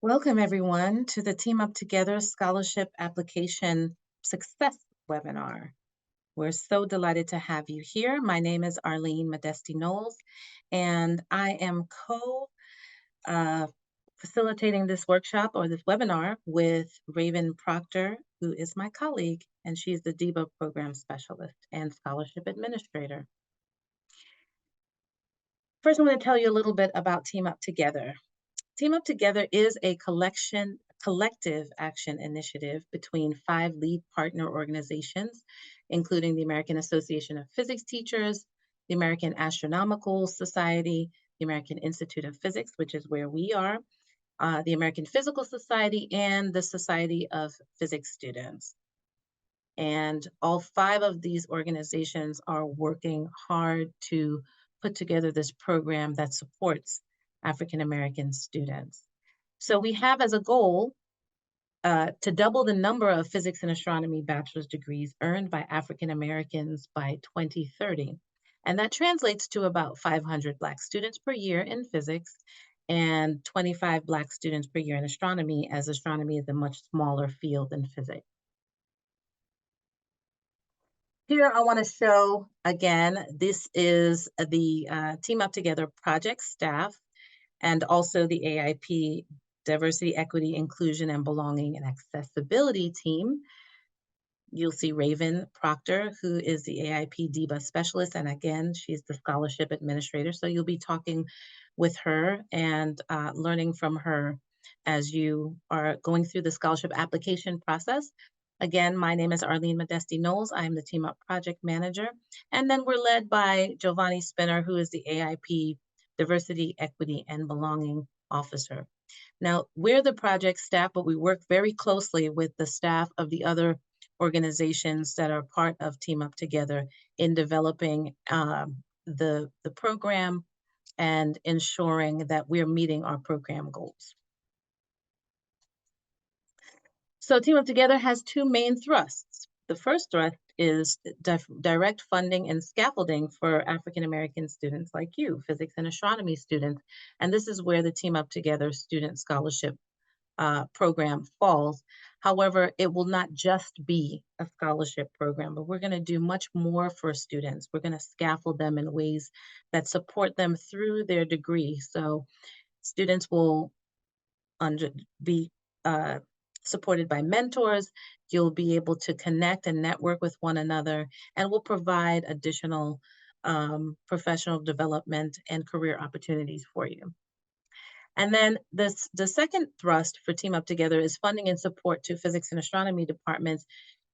Welcome, everyone, to the Team Up Together Scholarship Application Success webinar. We're so delighted to have you here. My name is Arlene Modesti Knowles, and I am facilitating this workshop or this webinar with Raven Proctor, who is my colleague, and she's the DEBA Program Specialist and Scholarship Administrator. First, I want to tell you a little bit about Team Up Together. Team Up Together is a collective action initiative between 5 lead partner organizations, including the American Association of Physics Teachers, the American Astronomical Society, the American Institute of Physics, which is where we are, the American Physical Society, and the Society of Physics Students. And all 5 of these organizations are working hard to put together this program that supports African American students. So we have as a goal to double the number of physics and astronomy bachelor's degrees earned by African Americans by 2030. And that translates to about 500 Black students per year in physics and 25 Black students per year in astronomy, as astronomy is a much smaller field than physics. Here I want to show, again, this is the Team Up Together project staff and also the AIP Diversity, Equity, Inclusion, and Belonging and Accessibility team. You'll see Raven Proctor, who is the AIP DEBA specialist, and again, she's the scholarship administrator. So you'll be talking with her and learning from her as you are going through the scholarship application process. Again, my name is Arlene Modesti Knowles. I'm the Team Up Project Manager. And then we're led by Giovanni Spinner, who is the AIP Diversity, Equity, and Belonging Officer. Now, we're the project staff, but we work very closely with the staff of the other organizations that are part of Team Up Together in developing the program and ensuring that we're meeting our program goals. So Team Up Together has 2 main thrusts. The first thrust is direct funding and scaffolding for African American students like you, physics and astronomy students. And this is where the Team Up Together Student Scholarship program falls. However, it will not just be a scholarship program, but we're going to do much more for students. We're going to scaffold them in ways that support them through their degree. So students will be supported by mentors. You'll be able to connect and network with one another, and we'll provide additional professional development and career opportunities for you. And then the second thrust for Team Up Together is funding and support to physics and astronomy departments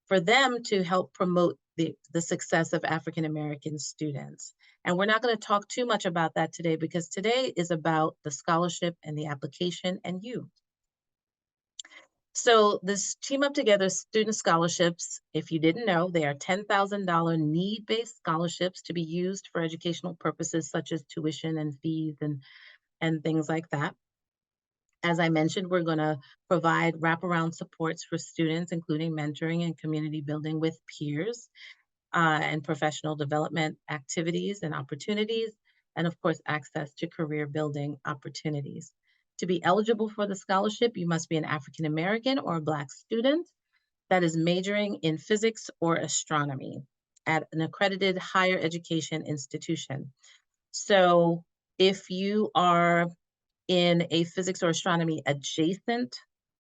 for them to help promote the success of African American students. And we're not going to talk too much about that today because today is about the scholarship and the application and you. So this Team Up Together student scholarships, if you didn't know, they are $10,000 need-based scholarships to be used for educational purposes such as tuition and fees and things like that. As I mentioned, we're going to provide wraparound supports for students, including mentoring and community building with peers and professional development activities and opportunities, and of course, access to career building opportunities. To be eligible for the scholarship, you must be an African American or a Black student that is majoring in physics or astronomy at an accredited higher education institution. So if you are in a physics or astronomy adjacent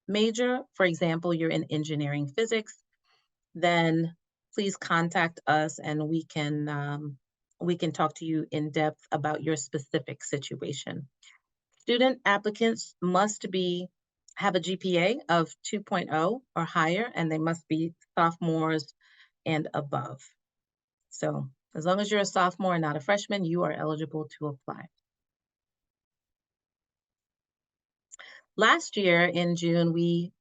major, for example, you're in engineering physics, then please contact us and we can talk to you in depth about your specific situation. Student applicants must have a GPA of 2.0 or higher, and they must be sophomores and above. So as long as you're a sophomore and not a freshman, you are eligible to apply. Last year in June, we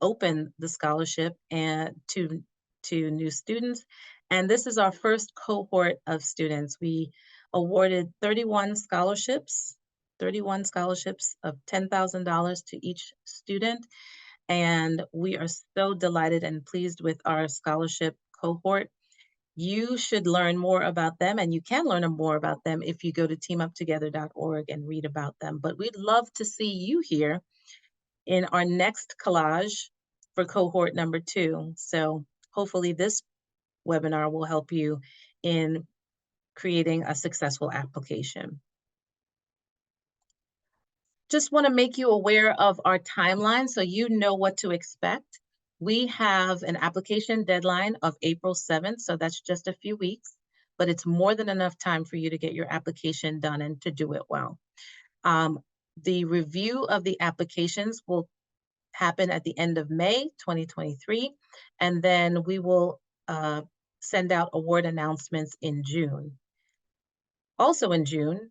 opened the scholarship to new students, and this is our first cohort of students. We awarded 31 scholarships of $10,000 to each student, and we are so delighted and pleased with our scholarship cohort. You should learn more about them, and you can learn more about them if you go to teamuptogether.org and read about them. But we'd love to see you here in our next collage for cohort number 2. So hopefully this webinar will help you in creating a successful application. Just want to make you aware of our timeline so you know what to expect. We have an application deadline of April 7th, so that's just a few weeks, but it's more than enough time for you to get your application done and to do it well. The review of the applications will happen at the end of May 2023, and then we will send out award announcements in June. Also in June,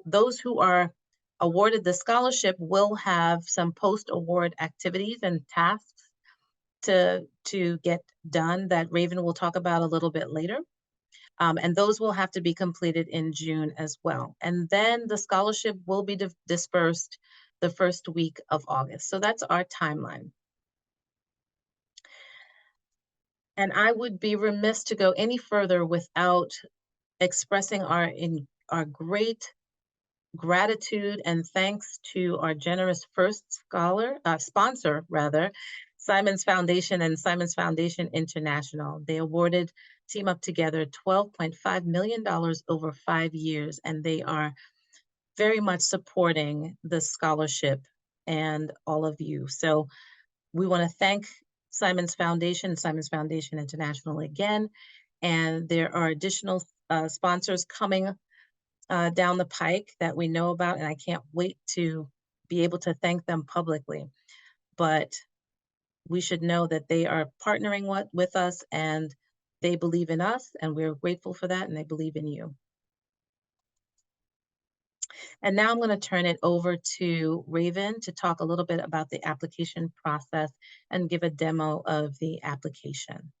those who are awarded the scholarship will have some post-award activities and tasks to get done that Raven will talk about a little bit later. And those will have to be completed in June as well. And then the scholarship will be dispersed the first week of August. So that's our timeline. And I would be remiss to go any further without expressing our great gratitude and thanks to our generous first sponsor, Simons Foundation and Simons Foundation International. They awarded Team Up Together $12.5 million over 5 years, and they are very much supporting the scholarship and all of you. So we want to thank Simons Foundation International again, and there are additional sponsors coming down the pike that we know about, and I can't wait to be able to thank them publicly. But we should know that they are partnering with us, and they believe in us, and we're grateful for that, and they believe in you. And now I'm going to turn it over to Raven to talk a little bit about the application process and give a demo of the application.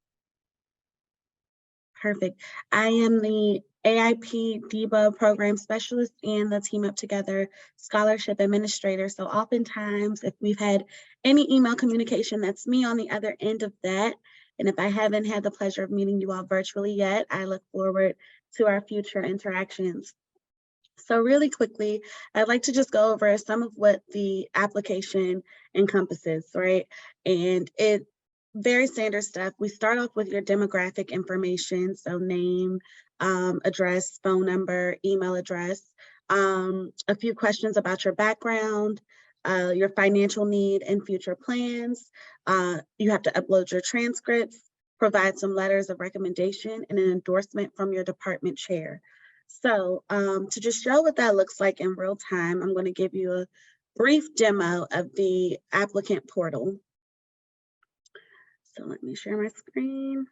Perfect. I am the AIP DEBA program specialist and the Team Up Together scholarship administrator. So oftentimes if we've had any email communication, that's me on the other end of that. And if I haven't had the pleasure of meeting you all virtually yet, I look forward to our future interactions. So really quickly, I'd like to just go over some of what the application encompasses, right? And it very standard stuff. We start off with your demographic information, so name, address, phone number, email address, a few questions about your background, your financial need and future plans. You have to upload your transcripts, provide some letters of recommendation and an endorsement from your department chair. So to just show what that looks like in real time, I'm going to give you a brief demo of the applicant portal. So let me share my screen.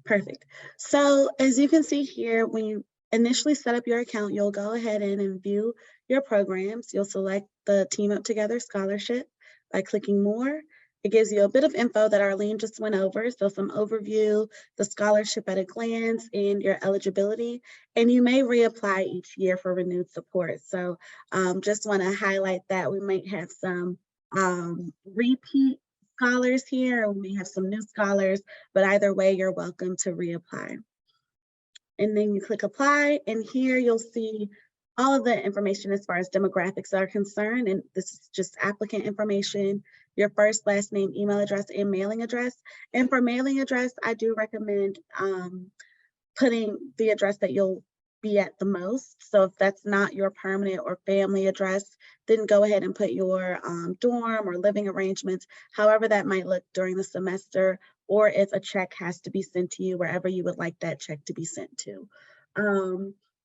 Perfect. So as you can see here, when you initially set up your account, you'll go ahead and view your programs. You'll select the Team Up Together scholarship by clicking more. It gives you a bit of info that Arlene just went over. So some overview, the scholarship at a glance, and your eligibility. And you may reapply each year for renewed support. So just want to highlight that we might have some repeat scholars here, and we may have some new scholars, but either way, you're welcome to reapply. And then you click apply, and here you'll see all of the information as far as demographics are concerned. And this is just applicant information, your first, last name, email address, and mailing address. And for mailing address, I do recommend putting the address that you'll be at the most. So if that's not your permanent or family address, then go ahead and put your dorm or living arrangements, however that might look during the semester, or if a check has to be sent to you, wherever you would like that check to be sent to.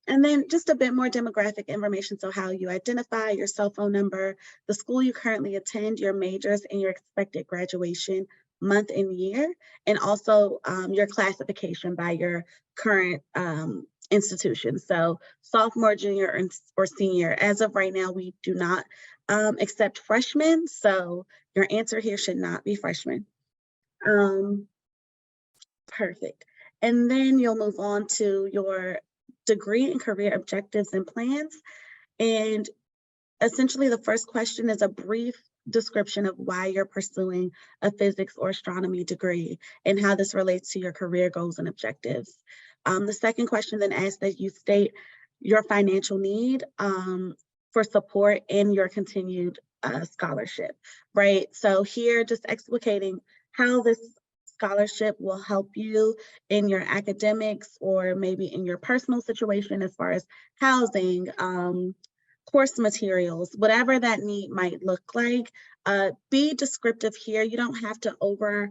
And then just a bit more demographic information. So how you identify, your cell phone number, the school you currently attend, your majors, and your expected graduation month and year, and also your classification by your current institution. So sophomore, junior, or senior. As of right now, we do not accept freshmen. So your answer here should not be freshman. Perfect. And then you'll move on to your degree and career objectives and plans. And essentially the first question is a brief description of why you're pursuing a physics or astronomy degree and how this relates to your career goals and objectives. The second question then asks that you state your financial need for support in your continued scholarship, right? So here, just explicating how this scholarship will help you in your academics or maybe in your personal situation as far as housing, course materials, whatever that need might look like. Be descriptive here. You don't have to over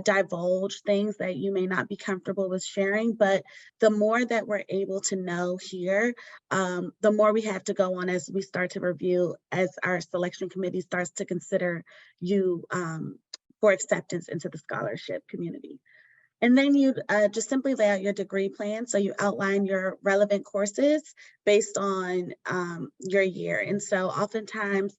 divulge things that you may not be comfortable with sharing, but the more that we're able to know here, the more we have to go on as we start to review, as our selection committee starts to consider you for acceptance into the scholarship community. And then you just simply lay out your degree plan. So you outline your relevant courses based on your year. And so oftentimes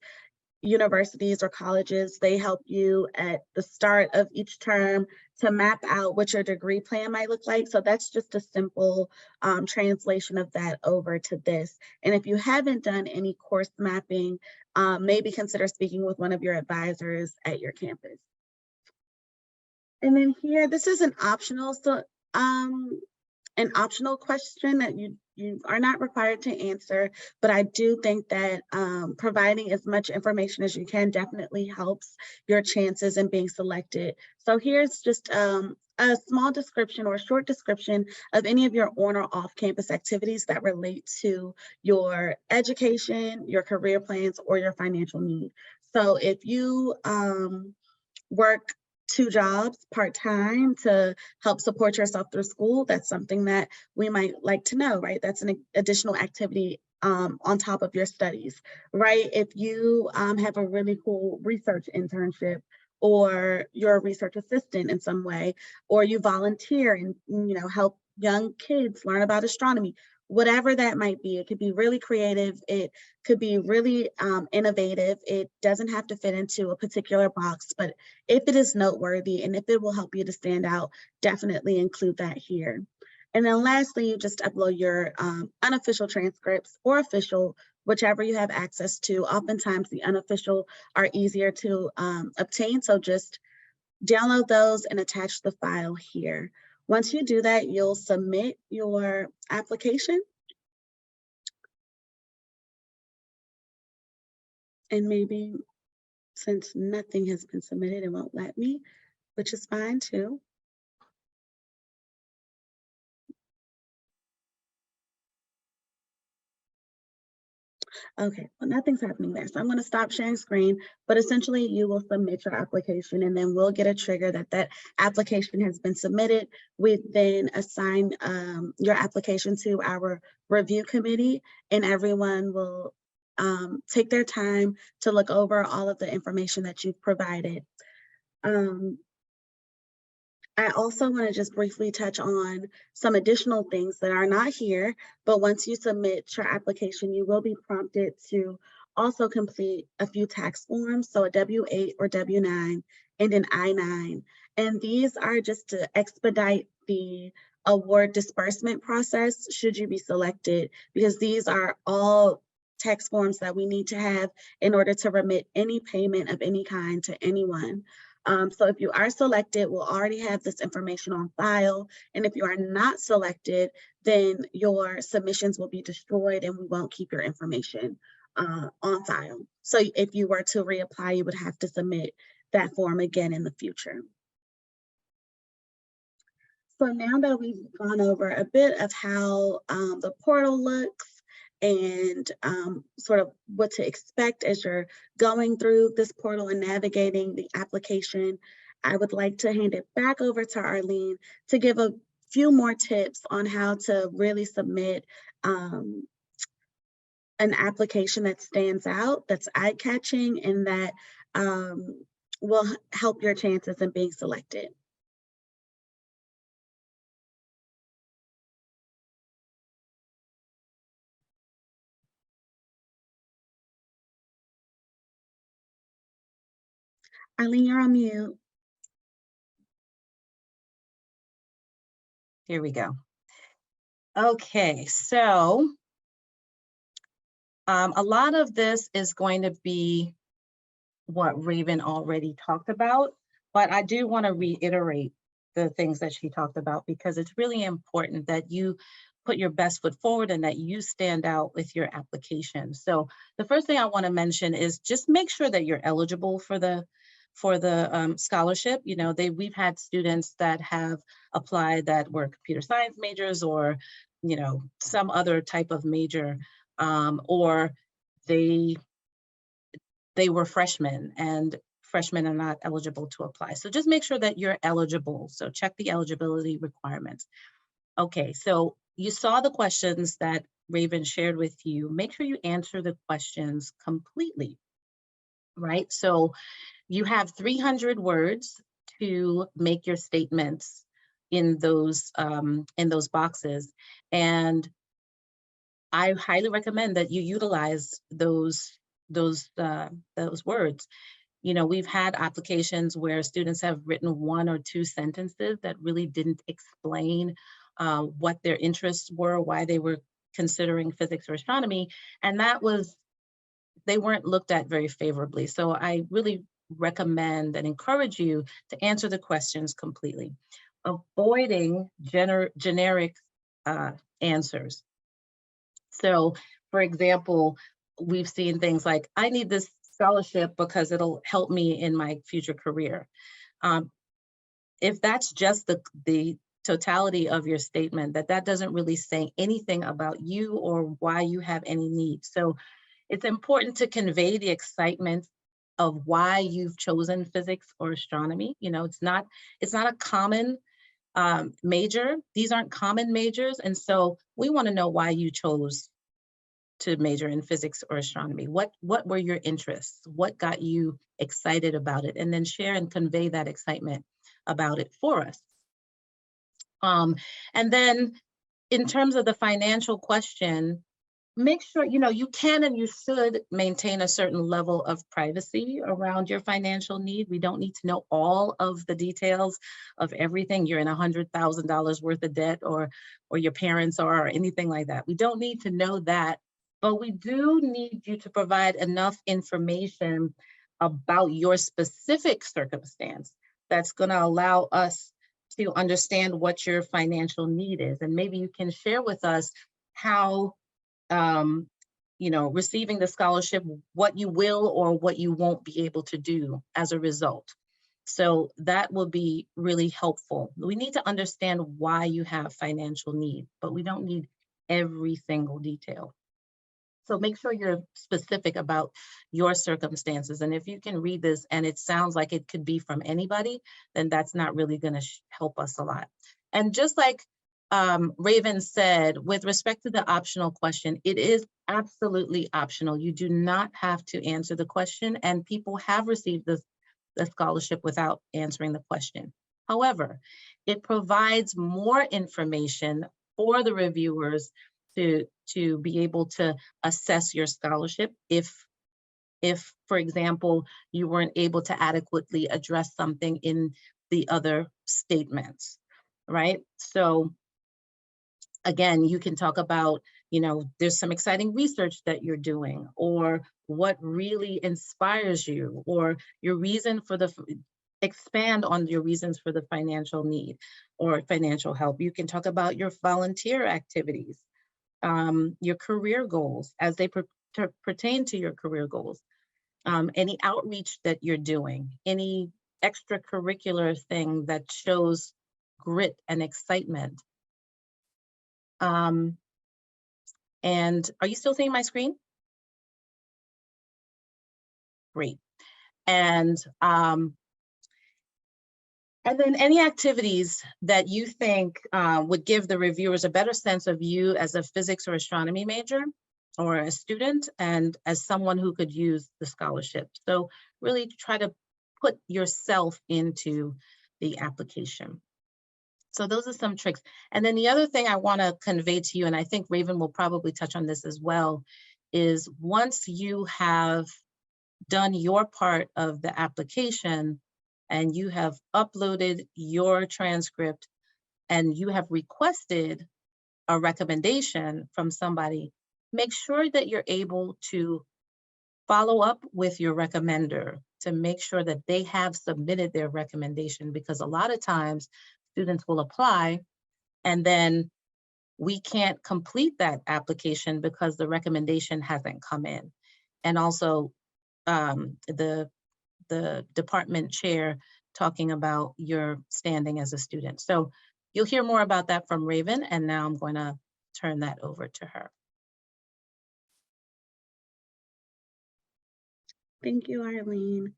universities or colleges, they help you at the start of each term to map out what your degree plan might look like. So that's just a simple translation of that over to this. And if you haven't done any course mapping, maybe consider speaking with one of your advisors at your campus. And then here, this is an optional, so an optional question that you are not required to answer, but I do think that providing as much information as you can definitely helps your chances in being selected. So here's just a small description or a short description of any of your on or off campus activities that relate to your education, your career plans, or your financial need. So if you work 2 jobs part-time to help support yourself through school, that's something that we might like to know, right? That's an additional activity on top of your studies, right? If you have a really cool research internship, or you're a research assistant in some way, or you volunteer and help young kids learn about astronomy, whatever that might be. It could be really creative. It could be really innovative. It doesn't have to fit into a particular box, but if it is noteworthy and if it will help you to stand out, definitely include that here. And then lastly, you just upload your unofficial transcripts or official, whichever you have access to. Oftentimes the unofficial are easier to obtain, so just download those and attach the file here. Once you do that, you'll submit your application. And maybe since nothing has been submitted, it won't let me, which is fine too. Okay, well, nothing's happening there. So I'm going to stop sharing screen, but essentially you will submit your application and then we'll get a trigger that that application has been submitted. We then assign your application to our review committee, and everyone will take their time to look over all of the information that you've provided. I also want to just briefly touch on some additional things that are not here, but once you submit your application, you will be prompted to also complete a few tax forms, so a W-8 or W-9 and an I-9. And these are just to expedite the award disbursement process should you be selected, because these are all tax forms that we need to have in order to remit any payment of any kind to anyone. So if you are selected, we'll already have this information on file. And if you are not selected, then your submissions will be destroyed and we won't keep your information on file. So if you were to reapply, you would have to submit that form again in the future. So now that we've gone over a bit of how the portal looks, and sort of what to expect as you're going through this portal and navigating the application, I would like to hand it back over to Arlene to give a few more tips on how to really submit an application that stands out, that's eye-catching, and that will help your chances in being selected. Arlene, you're on mute. Here we go. Okay, so a lot of this is going to be what Raven already talked about, but I do want to reiterate the things that she talked about because it's really important that you put your best foot forward and that you stand out with your application. So the first thing I want to mention is just make sure that you're eligible for the scholarship. You know, we've had students that have applied that were computer science majors or, you know, some other type of major, or they were freshmen and freshmen are not eligible to apply. So just make sure that you're eligible. So check the eligibility requirements. Okay, so you saw the questions that Raven shared with you. Make sure you answer the questions completely, right? So you have 300 words to make your statements in those boxes. And I highly recommend that you utilize those words. You know, we've had applications where students have written 1 or 2 sentences that really didn't explain what their interests were, why they were considering physics or astronomy, and they weren't looked at very favorably. So I really recommend and encourage you to answer the questions completely, avoiding generic answers. So, for example, we've seen things like, I need this scholarship because it'll help me in my future career. If that's just the totality of your statement, that doesn't really say anything about you or why you have any need. So it's important to convey the excitement of why you've chosen physics or astronomy. You know, it's not a common major. These aren't common majors. And so we want to know why you chose to major in physics or astronomy. What were your interests? What got you excited about it? And then share and convey that excitement about it for us. And then in terms of the financial question, make sure, you know, you can and you should maintain a certain level of privacy around your financial need. We don't need to know all of the details of everything. You're in $100,000 worth of debt or your parents are, or anything like that. We don't need to know that, but we do need you to provide enough information about your specific circumstance that's going to allow us to understand what your financial need is. And maybe you can share with us how you know, receiving the scholarship, what you will or what you won't be able to do as a result. So that will be really helpful. We need to understand why you have financial need, but we don't need every single detail. So make sure you're specific about your circumstances. And if you can read this and it sounds like it could be from anybody, then that's not really going to help us a lot. And just like Raven said, with respect to the optional question, it is absolutely optional. You do not have to answer the question, and people have received the scholarship without answering the question. However, it provides more information for the reviewers to be able to assess your scholarship if, for example, you weren't able to adequately address something in the other statements, right? So again, you can talk about, you know, there's some exciting research that you're doing, or what really inspires you, or your reason for expand on your reasons for the financial need or financial help. You can talk about your volunteer activities, your career goals as they pertain to your career goals, any outreach that you're doing, any extracurricular thing that shows grit and excitement. And are you still seeing my screen? Great. And then any activities that you think would give the reviewers a better sense of you as a physics or astronomy major or a student and as someone who could use the scholarship. So really try to put yourself into the application. So those are some tricks. And then the other thing I want to convey to you, and I think Raven will probably touch on this as well, is once you have done your part of the application and you have uploaded your transcript and you have requested a recommendation from somebody, make sure that you're able to follow up with your recommender to make sure that they have submitted their recommendation, because a lot of times students will apply and then we can't complete that application because the recommendation hasn't come in. And also the department chair talking about your standing as a student. So you'll hear more about that from Raven, and now I'm going to turn that over to her. Thank you, Arlene.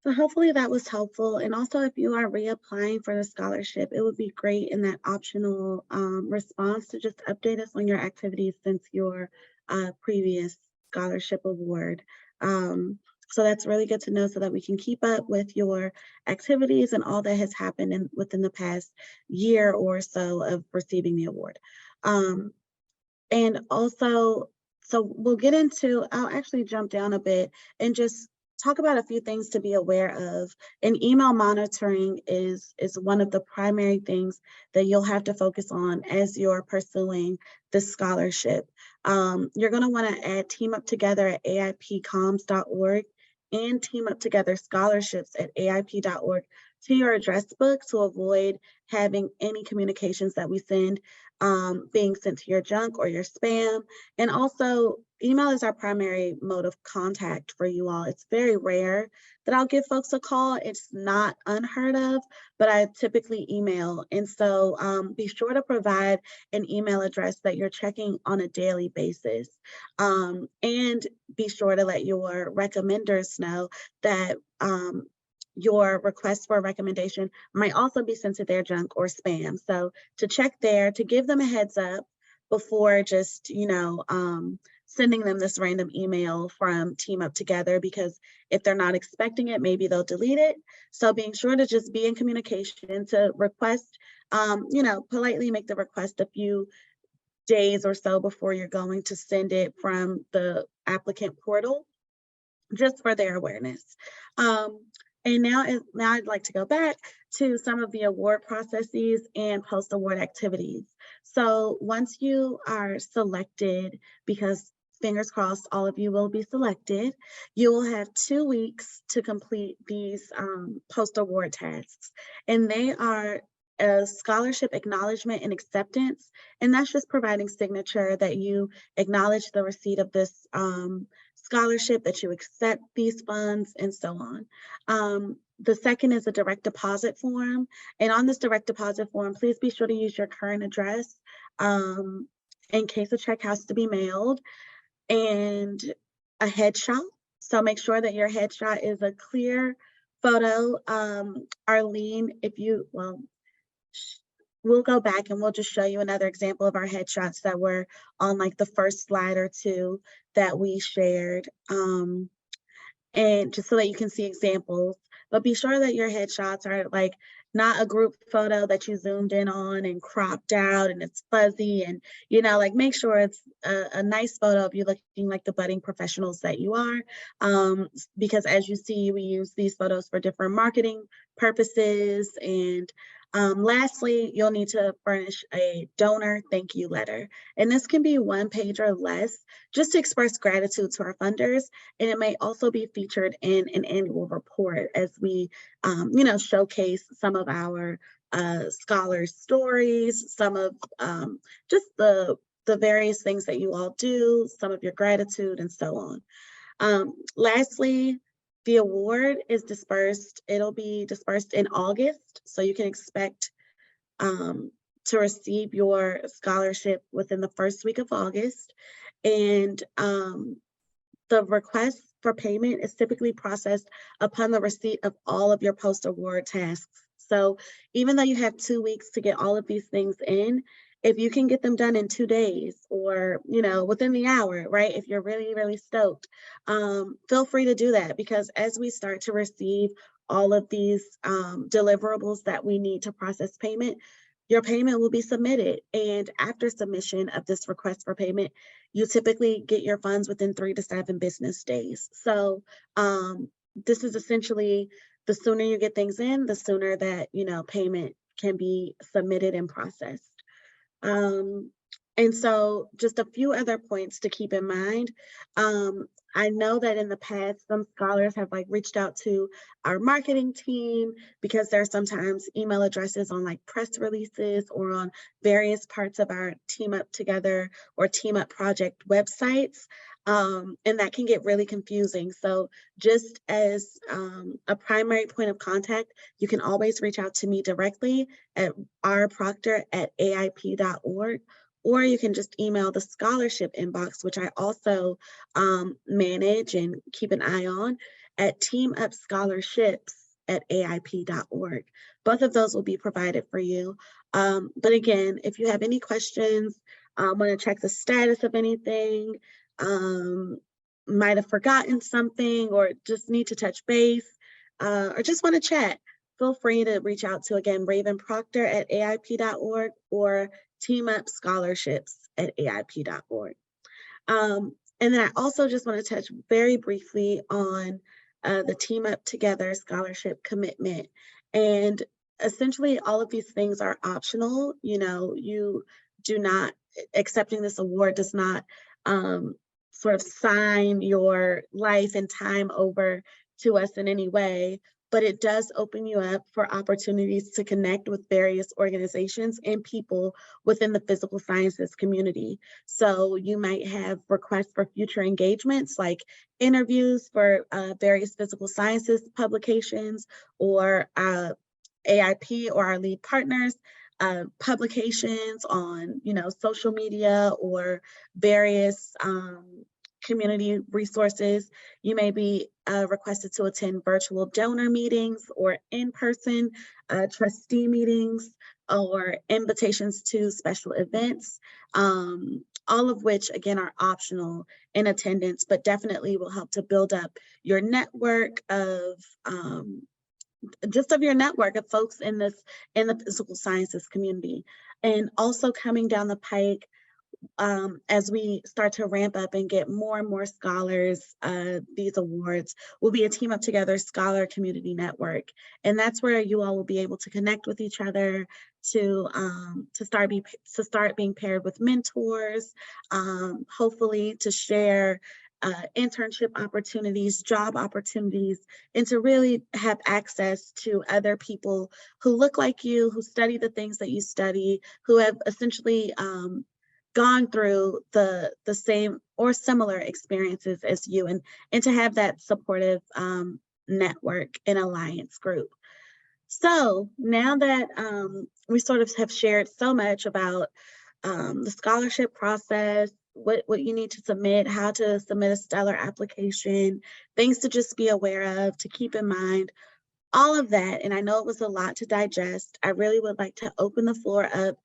So hopefully that was helpful. And also, if you are reapplying for the scholarship, it would be great in that optional response to just update us on your activities since your previous scholarship award. So that's really good to know so that we can keep up with your activities and all that has happened within the past year or so of receiving the award. And also, so we'll get into, I'll actually jump down a bit and just talk about a few things to be aware of. And email monitoring is one of the primary things that you'll have to focus on as you're pursuing this scholarship. You're going to want to add Team Up Together at aipcoms.org and Team Up Together scholarships at aip.org to your address book to avoid having any communications that we send being sent to your junk or your spam. And also, email is our primary mode of contact for you all. It's very rare that I'll give folks a call. It's not unheard of, but I typically email. And so be sure to provide an email address that you're checking on a daily basis. And be sure to let your recommenders know that your request for a recommendation might also be sent to their junk or spam. So to check there, to give them a heads up before just, sending them this random email from Team Up Together, because if they're not expecting it, maybe they'll delete it. So being sure to just be in communication to request, politely make the request a few days or so before you're going to send it from the applicant portal, just for their awareness. And now I'd like to go back to some of the award processes and post-award activities. So once you are selected, because fingers crossed, all of you will be selected, you will have 2 weeks to complete these post-award tasks. And they are a scholarship acknowledgement and acceptance. And that's just providing signature that you acknowledge the receipt of this scholarship, that you accept these funds, and so on. The second is a direct deposit form. And on this direct deposit form, please be sure to use your current address in case a check has to be mailed, and a headshot. So make sure that your headshot is a clear photo. Arlene, we'll go back and we'll just show you another example of our headshots that were on like the first slide or two that we shared. And just so that you can see examples, but be sure that your headshots are like not a group photo that you zoomed in on and cropped out and it's fuzzy, and make sure it's a nice photo of you looking like the budding professionals that you are, because as you see, we use these photos for different marketing purposes. And lastly, you'll need to furnish a donor thank you letter. And this can be 1 page or less, just to express gratitude to our funders. And it may also be featured in an annual report as we, showcase some of our scholars' stories, some of just the various things that you all do, some of your gratitude, and so on. Lastly, the award is dispersed. It'll be dispersed in August, so you can expect to receive your scholarship within the first week of August. And the request for payment is typically processed upon the receipt of all of your post-award tasks. So even though you have 2 weeks to get all of these things in, if you can get them done in 2 days or, within the hour, right? If you're really, really stoked, feel free to do that, because as we start to receive all of these deliverables that we need to process payment, your payment will be submitted. And after submission of this request for payment, you typically get your funds within 3 to 7 business days. So this is essentially, the sooner you get things in, the sooner that, payment can be submitted and processed. And so just a few other points to keep in mind. I know that in the past, some scholars have like reached out to our marketing team because there are sometimes email addresses on like press releases or on various parts of our Team Up Together or Team Up Project websites. And that can get really confusing. So, just as a primary point of contact, you can always reach out to me directly at rproctor@aip.org, or you can just email the scholarship inbox, which I also manage and keep an eye on, at teamupscholarships@aip.org. Both of those will be provided for you. But again, if you have any questions, want to check the status of anything, um, might have forgotten something, or just need to touch base, or just want to chat, feel free to reach out to, again, Raven Proctor at aip.org or Team Up Scholarships at aip.org. And then I also just want to touch very briefly on the Team Up Together scholarship commitment. And essentially, all of these things are optional. You know, you do not, accepting this award does not sort of sign your life and time over to us in any way, but it does open you up for opportunities to connect with various organizations and people within the physical sciences community. So you might have requests for future engagements, like interviews for various physical sciences publications, or AIP or our lead partners, publications on, social media or various community resources. You may be requested to attend virtual donor meetings or in-person trustee meetings or invitations to special events, all of which, again, are optional in attendance, but definitely will help to build up your network of just of your network of folks in the physical sciences community. And also coming down the pike, as we start to ramp up and get more and more scholars, these awards will be a Team Up Together Scholar Community Network. And that's where you all will be able to connect with each other, to start being paired with mentors, hopefully to share internship opportunities, job opportunities, and to really have access to other people who look like you, who study the things that you study, who have essentially gone through the same or similar experiences as you, and to have that supportive network and alliance group. So now that we sort of have shared so much about the scholarship process, what you need to submit, how to submit a stellar application, things to just be aware of, to keep in mind, all of that, and I know it was a lot to digest, I really would like to open the floor up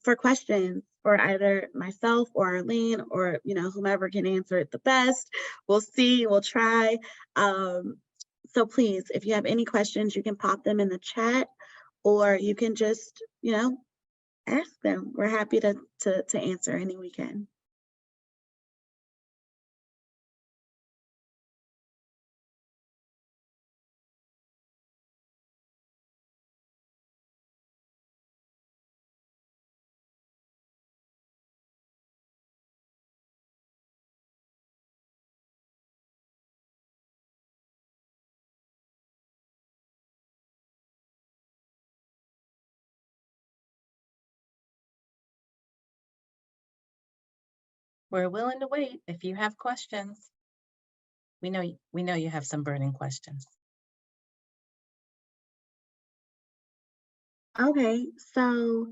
for questions for either myself or Arlene, or whomever can answer it the best. We'll see, we'll try. So please, if you have any questions, you can pop them in the chat, or you can just ask them. We're happy to answer any we can. We're willing to wait if you have questions. We know you have some burning questions. Okay, so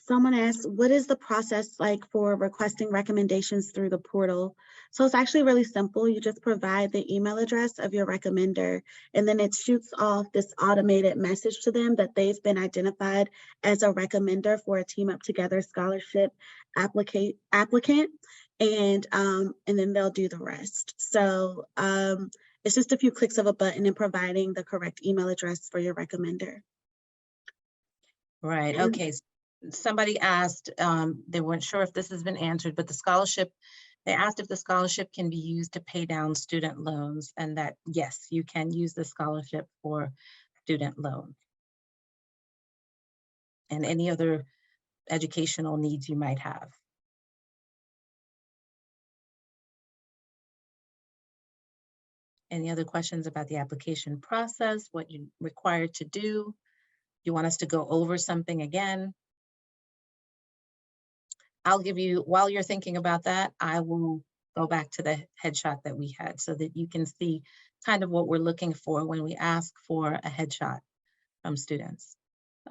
someone asked, what is the process like for requesting recommendations through the portal? So it's actually really simple. You just provide the email address of your recommender, and then it shoots off this automated message to them that they've been identified as a recommender for a Team Up Together scholarship applicant, and then they'll do the rest. So it's just a few clicks of a button and providing the correct email address for your recommender. Right. And Okay. Somebody asked, they weren't sure if this has been answered, but they asked if the scholarship can be used to pay down student loans, and that, yes, you can use the scholarship for student loans and any other educational needs you might have. Any other questions about the application process, what you're required to do? You want us to go over something again? I'll give you, while you're thinking about that, I will go back to the headshot that we had so that you can see kind of what we're looking for when we ask for a headshot from students.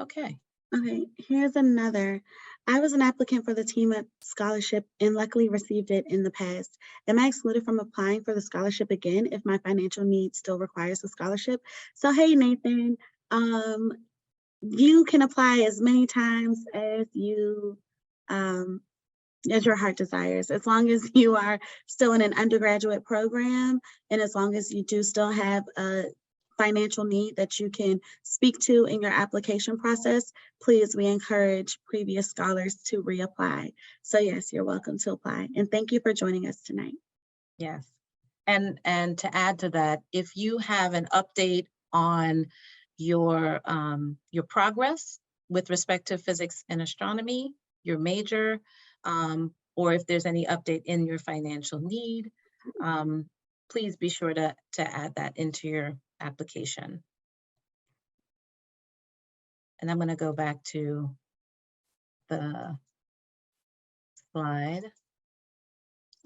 Okay. Okay, here's another. I was an applicant for the Team Up Scholarship and luckily received it in the past. Am I excluded from applying for the scholarship again if my financial need still requires the scholarship? So hey, Nathan, you can apply as many times as as your heart desires, as long as you are still in an undergraduate program and as long as you do still have a financial need that you can speak to in your application process. Please, we encourage previous scholars to reapply. So yes, you're welcome to apply. And thank you for joining us tonight. Yes. And to add to that, if you have an update on your progress with respect to physics and astronomy, your major, or if there's any update in your financial need, please be sure to add that into your application. And I'm going to go back to the slide.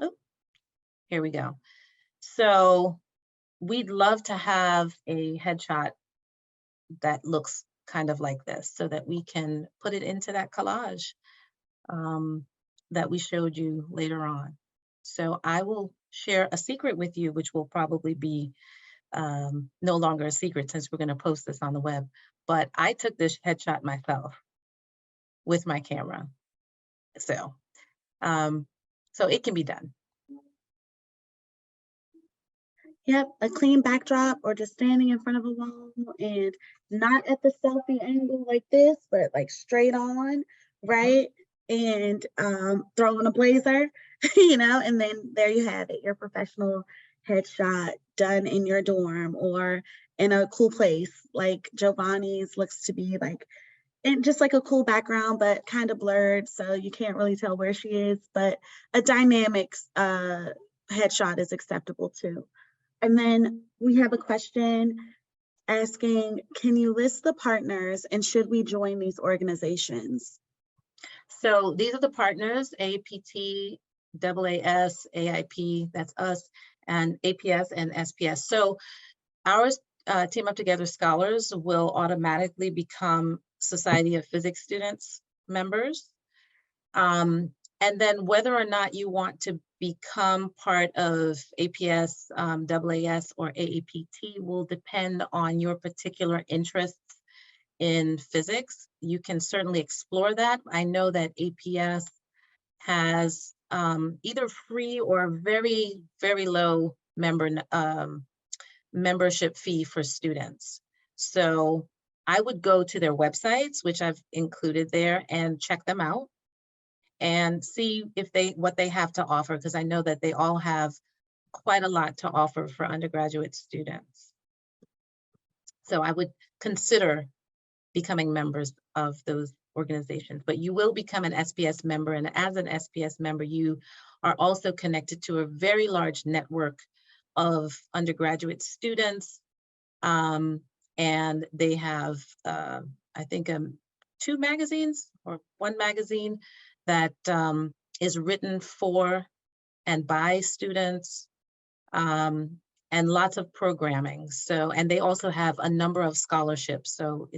Oh, here we go. So we'd love to have a headshot that looks kind of like this so that we can put it into that collage that we showed you later on. So I will share a secret with you, which will probably be no longer a secret since we're going to post this on the web. But I took this headshot myself with my camera. So it can be done. Yep, a clean backdrop or just standing in front of a wall and not at the selfie angle like this, but like straight on, right? And throw on a blazer, and then there you have it, your professional headshot done in your dorm or in a cool place like Giovanni's looks to be like, and just like a cool background, but kind of blurred, so you can't really tell where she is, but a dynamic headshot is acceptable too. And then we have a question asking, can you list the partners and should we join these organizations? So these are the partners, APT, AAS, AIP, that's us, and APS and SPS. So our Team Up Together scholars will automatically become Society of Physics Students members. And then whether or not you want to become part of APS, AAS, or AAPT will depend on your particular interests in physics. You can certainly explore that. I know that APS has either free or very, very low membership fee for students. So I would go to their websites, which I've included there, and check them out and see if what they have to offer, because I know that they all have quite a lot to offer for undergraduate students. So I would consider becoming members of those organizations, but you will become an SPS member, and as an SPS member, you are also connected to a very large network of undergraduate students, and they have, I think, 2 magazines or 1 magazine that is written for and by students, and lots of programming. So, and they also have a number of scholarships. So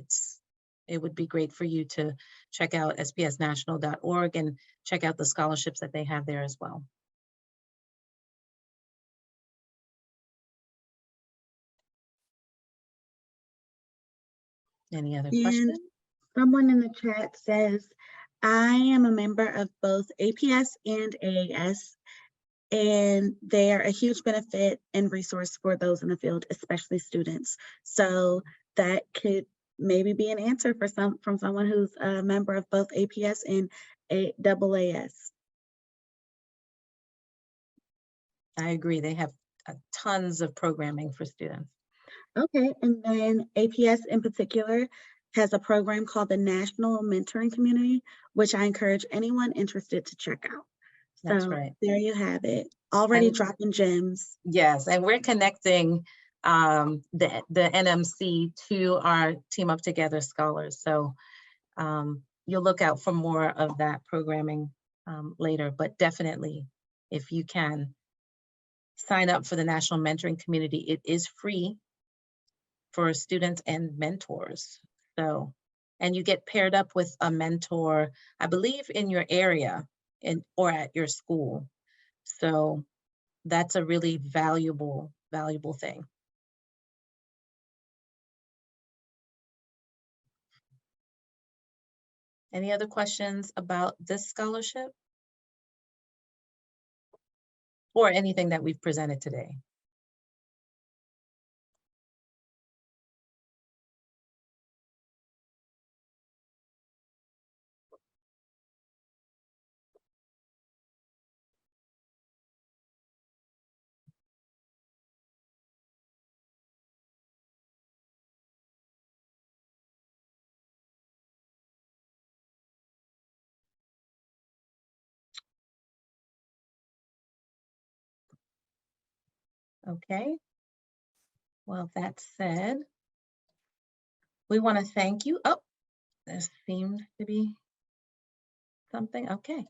it would be great for you to check out spsnational.org and check out the scholarships that they have there as well. Any other questions? Someone in the chat says, I am a member of both APS and AAS, and they are a huge benefit and resource for those in the field, especially students. So that could maybe be an answer for from someone who's a member of both APS and AAS. I agree. They have tons of programming for students. Okay, and then APS in particular has a program called the National Mentoring Community, which I encourage anyone interested to check out. That's So right. there you have it. Already And dropping gems. yes, and we're connecting the NMC to our Team Up Together scholars. So you'll look out for more of that programming later, but definitely if you can sign up for the National Mentoring Community, it is free for students and mentors. So, and you get paired up with a mentor, I believe in your area or at your school. So that's a really valuable thing. Any other questions about this scholarship? Or anything that we've presented today? Okay. Well, that said, we want to thank you. Oh, there seemed to be something. Okay.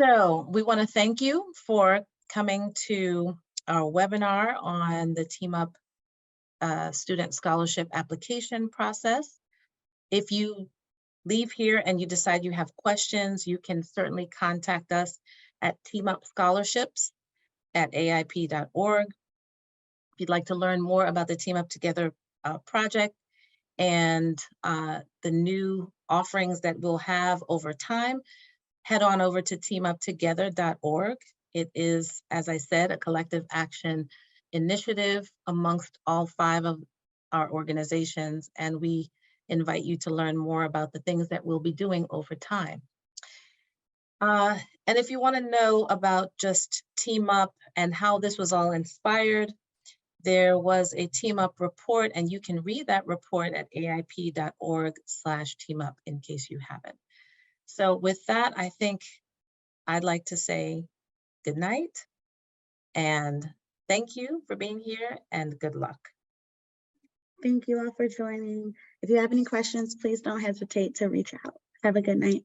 So we want to thank you for coming to our webinar on the Team Up student scholarship application process. If you leave here and you decide you have questions, you can certainly contact us at teamupscholarships@aip.org. If you'd like to learn more about the Team Up Together project and the new offerings that we'll have over time, head on over to teamuptogether.org. It is, as I said, a collective action initiative amongst all 5 of our organizations, and we invite you to learn more about the things that we'll be doing over time. And if you want to know about just Team Up and how this was all inspired, there was a Team Up report, and you can read that report at aip.org/teamup in case you haven't. So with that, I think I'd like to say good night and thank you for being here and good luck. Thank you all for joining. If you have any questions, please don't hesitate to reach out. Have a good night.